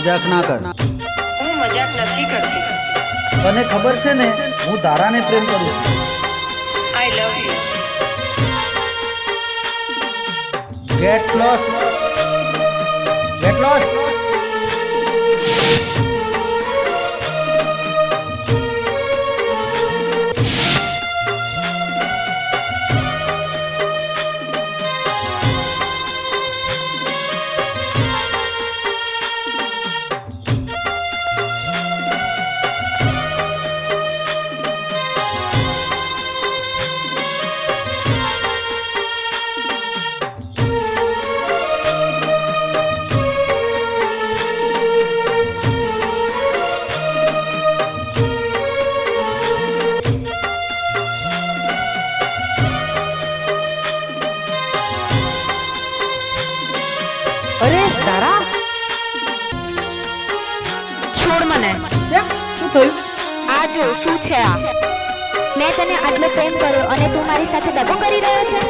મજાક ના કર. હું મજાક નથી કરતી. તને ખબર છે ને હું તારાને પ્રેમ કરું છું. I love you. Get lost. Get lost. અરે તારા છોડ મને. શું થયું? આ જો શું છે આ? મેં તને આટલો પ્રેમ કર્યો અને તું મારી સાથે દગો કરી રહ્યો છે.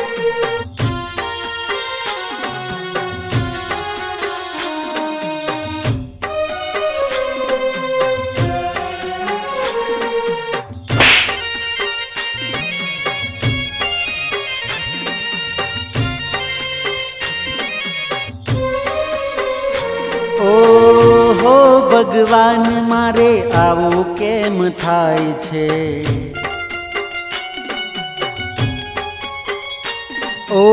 ઓહો ભગવાન મારે આવું કેમ થાય છે? ઓ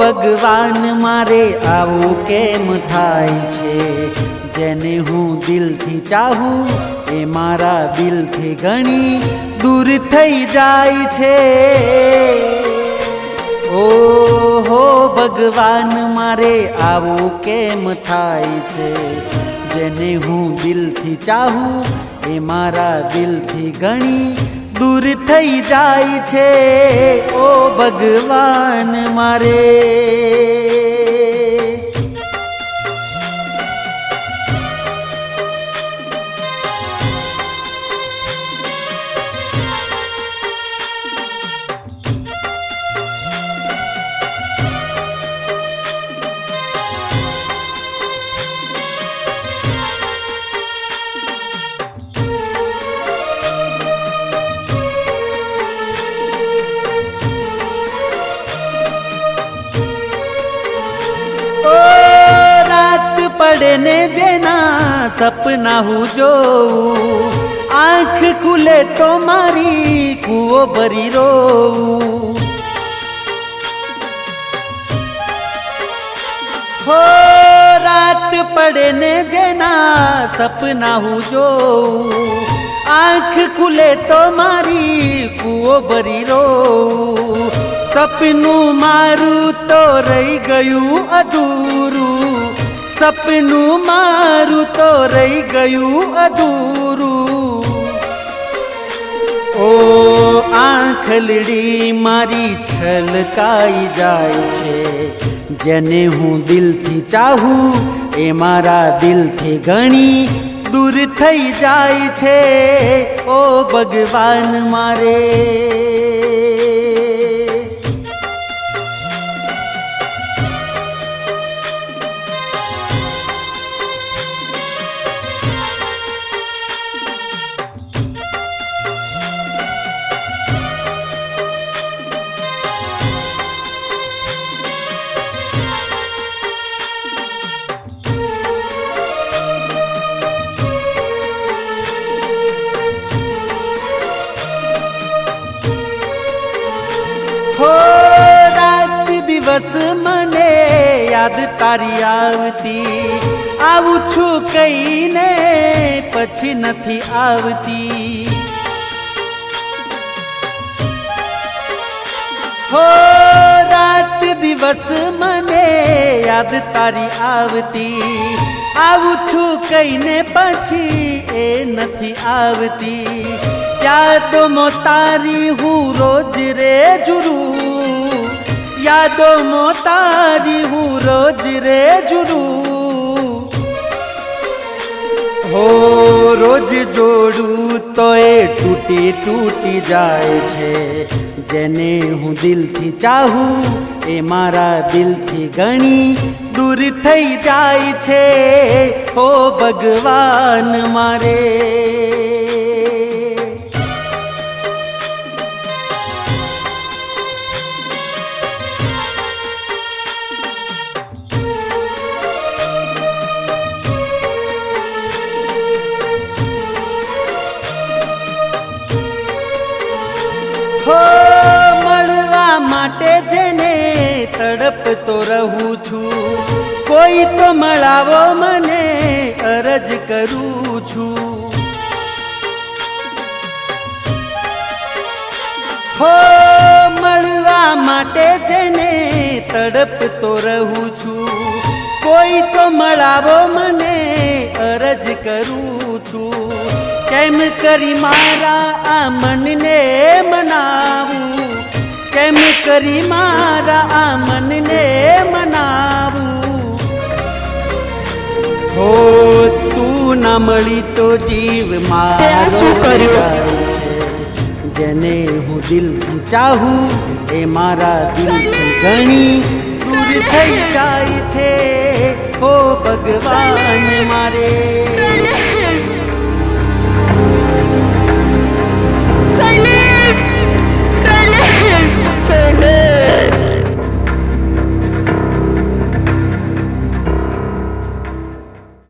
ભગવાન મારે આવું કેમ થાય છે? જેને હું દિલથી ચાહું એ મારા દિલથી ઘણી દૂર થઈ જાય છે. ઓહો ભગવાન મારે આવું કેમ થાય છે? જેને હું દિલથી ચાહું એ મારા દિલથી ઘણી દૂર થઈ જાય છે. ઓ ભગવાન મારે પડે ને જેના સપના હું જોઉં, આંખ ખુલે તો મારી કૂવો ભરી રોઉં. હો રાત પડે ને જેના સપના હું જોઉં, આંખ ખુલે તો મારી કૂવો ભરી રોઉં. સપનું મારું તો રહી ગયું અધૂરું, સપનું મારું તો રહી ગયું અધૂરું. ઓ આંખલડી મારી છલકાઈ જાય છે. જેને હું દિલથી ચાહું એ મારા દિલથી ઘણી દૂર થઈ જાય છે. ઓ ભગવાન મારે હો રાત દિવસ મને યાદ તારી આવતી, આવું છું કહીને પછી નથી આવતી. હો રાત દિવસ મને યાદ તારી આવતી, આવું છું કહીને પછી એ નથી આવતી. યાદોમાં તારી હું રોજ રે જુરું, યાદોમાં તારી હું રોજ રે જુરું. હો રોજ જોડું તો એ તૂટી તૂટી જાય છે. જેને હું દિલથી ચાહું એ મારા દિલથી ઘણી દૂર થઈ જાય છે ઓ ભગવાન મારે. હો મળવા માટે જેને તડપતો રહું છું, કોઈ તો મળાવો મને અરજ કરું છું. હો મળવા માટે જેને તડપતો રહું છું, કોઈ તો મળાવો મને અરજ કરું છું. કેમ કરી મારા આ મનને મનાવું, કેમ કરી મારા આ મનને મનાવું. હો તું ના મળી તો જીવ મારો શું કર્યું? જાય છે. જેને હું દિલથી ચાહું એ મારા દિલથી ઘણી દૂર થઈ જાય છે ઓ ભગવાન મારે.